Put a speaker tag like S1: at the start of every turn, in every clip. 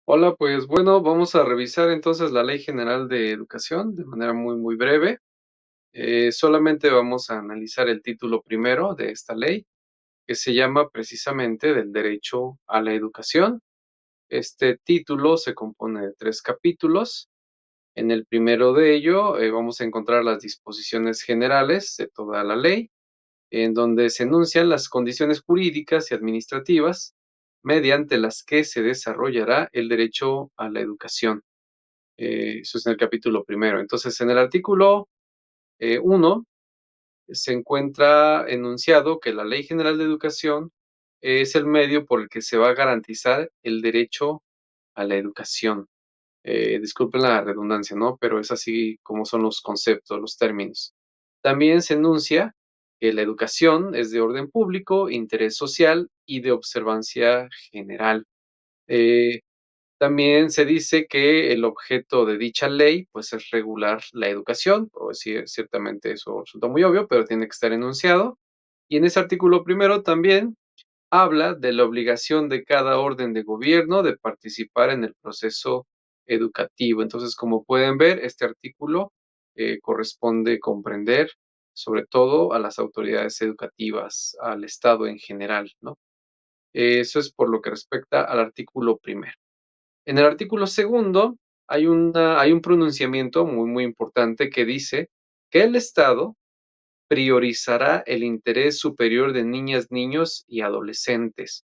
S1: Hola, pues bueno, vamos a revisar entonces la Ley General de Educación de manera muy breve. Solamente vamos a analizar el título primero de esta ley, que se llama precisamente del derecho a la educación. Este título se compone de tres capítulos. En el primero de ello vamos a encontrar las disposiciones generales de toda la ley, en donde se enuncian las condiciones jurídicas y administrativas mediante las que se desarrollará el derecho a la educación. Eso es en el capítulo primero. Entonces, en el artículo 1 se encuentra enunciado que la Ley General de Educación es el medio por el que se va a garantizar el derecho a la educación. Disculpen la redundancia, ¿no? Pero es así como son los conceptos, los términos. También se enuncia que la educación es de orden público, interés social y de observancia general. Eh, También se dice que el objeto de dicha ley, pues, es regular la educación, o sí, ciertamente eso resulta muy obvio, pero tiene que estar enunciado. Y en ese artículo primero también habla de la obligación de cada orden de gobierno de participar en el proceso educativo. Entonces, como pueden ver, este artículo corresponde comprender sobre todo a las autoridades educativas, al Estado en general, ¿no? Eso es por lo que respecta al artículo primero. En el artículo segundo hay un pronunciamiento muy importante que dice que el Estado priorizará el interés superior de niñas, niños y adolescentes.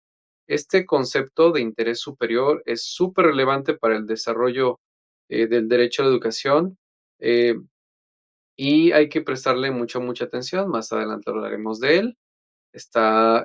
S1: Este concepto de interés superior es súper relevante para el desarrollo del derecho a la educación, eh, y hay que prestarle mucha atención. Más adelante hablaremos de él. Está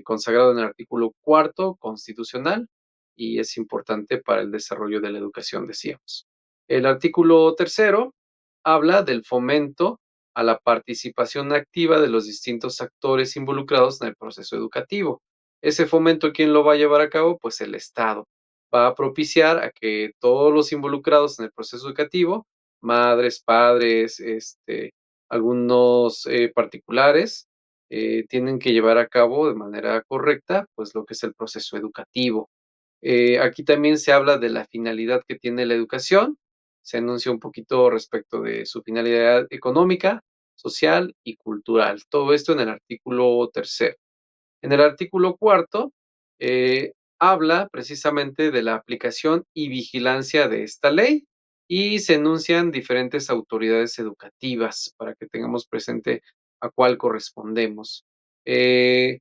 S1: consagrado en el artículo cuarto constitucional y es importante para el desarrollo de la educación, decíamos. El artículo tercero habla del fomento a la participación activa de los distintos actores involucrados en el proceso educativo. Ese fomento, ¿quién lo va a llevar a cabo? Pues el Estado. Va a propiciar a que todos los involucrados en el proceso educativo, madres, padres, algunos particulares, tienen que llevar a cabo de manera correcta, pues, lo que es el proceso educativo. Aquí también se habla de la finalidad que tiene la educación, se enuncia un poquito respecto de su finalidad económica, social y cultural. Todo esto en el artículo tercero. En el artículo cuarto, habla precisamente de la aplicación y vigilancia de esta ley y se enuncian diferentes autoridades educativas para que tengamos presente a cuál correspondemos. Eh,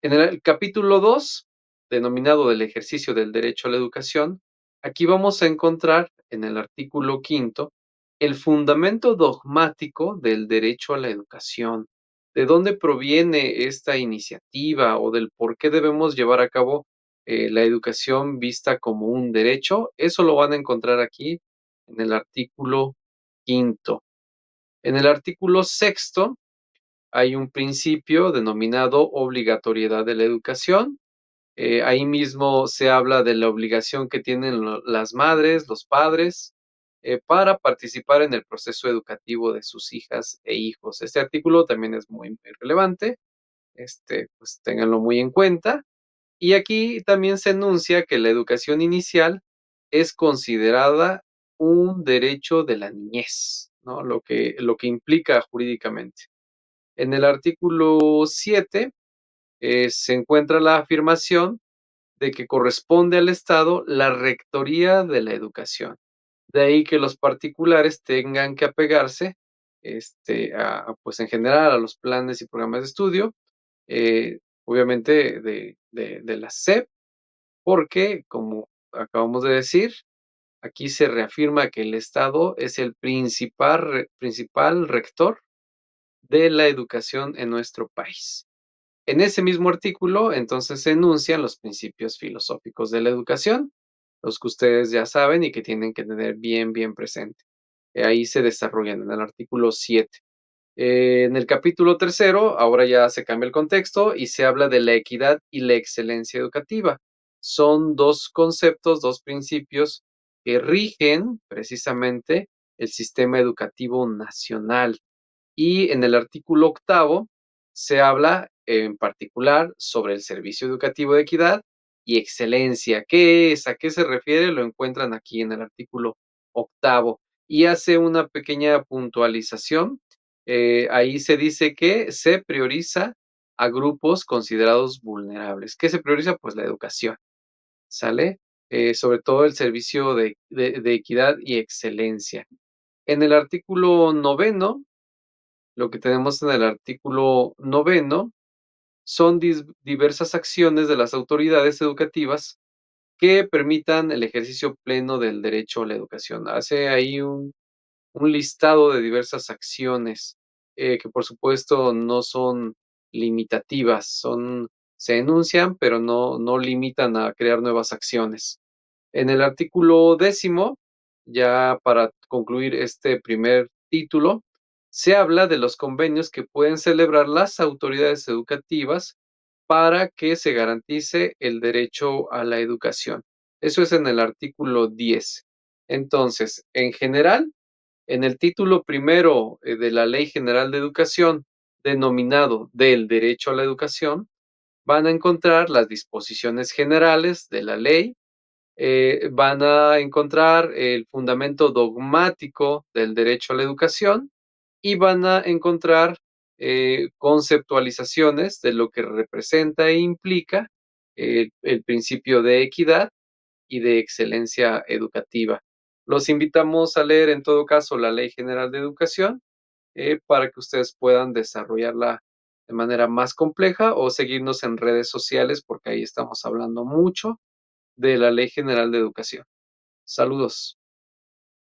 S1: en el capítulo 2, denominado del ejercicio del derecho a la educación, aquí vamos a encontrar en el artículo quinto el fundamento dogmático del derecho a la educación. ¿De dónde proviene esta iniciativa o del por qué debemos llevar a cabo la educación vista como un derecho? Eso lo van a encontrar aquí en el artículo quinto. En el artículo sexto hay un principio denominado obligatoriedad de la educación. Ahí mismo se habla de la obligación que tienen las madres, los padres, para participar en el proceso educativo de sus hijas e hijos. Este artículo también es muy relevante, pues ténganlo muy en cuenta. Y aquí también se enuncia que la educación inicial es considerada un derecho de la niñez, ¿no? Lo que implica jurídicamente. En el artículo 7 se encuentra la afirmación de que corresponde al Estado la rectoría de la educación. De ahí que los particulares tengan que apegarse, pues en general a los planes y programas de estudio, obviamente de la SEP, porque como acabamos de decir, aquí se reafirma que el Estado es el principal rector de la educación en nuestro país. En ese mismo artículo, entonces, se enuncian los principios filosóficos de la educación, los que ustedes ya saben y que tienen que tener bien presente. Ahí se desarrollan en el artículo 7. En el capítulo tercero, ahora ya se cambia el contexto y se habla de la equidad y la excelencia educativa. Son dos conceptos, dos principios que rigen precisamente el sistema educativo nacional. Y en el artículo octavo se habla en particular sobre el servicio educativo de equidad y excelencia. ¿Qué es? ¿A qué se refiere? Lo encuentran aquí en el artículo octavo y hace una pequeña puntualización. Ahí se dice que se prioriza a grupos considerados vulnerables. ¿Qué se prioriza? Pues la educación, ¿sale? Sobre todo el servicio de equidad y excelencia. En el artículo noveno, lo que tenemos en el artículo noveno son diversas acciones de las autoridades educativas que permitan el ejercicio pleno del derecho a la educación. Hace ahí un listado de diversas acciones, que por supuesto no son limitativas, se enuncian, pero no limitan a crear nuevas acciones. En el artículo décimo, ya para concluir este primer título, se habla de los convenios que pueden celebrar las autoridades educativas para que se garantice el derecho a la educación. Eso es en el artículo 10. Entonces, en general, en el título primero de la Ley General de Educación, denominado del derecho a la educación, van a encontrar las disposiciones generales de la ley, van a encontrar el fundamento dogmático del derecho a la educación y van a encontrar conceptualizaciones de lo que representa e implica el principio de equidad y de excelencia educativa. Los invitamos a leer en todo caso la Ley General de Educación para que ustedes puedan desarrollarla de manera más compleja o seguirnos en redes sociales porque ahí estamos hablando mucho de la Ley General de Educación. Saludos.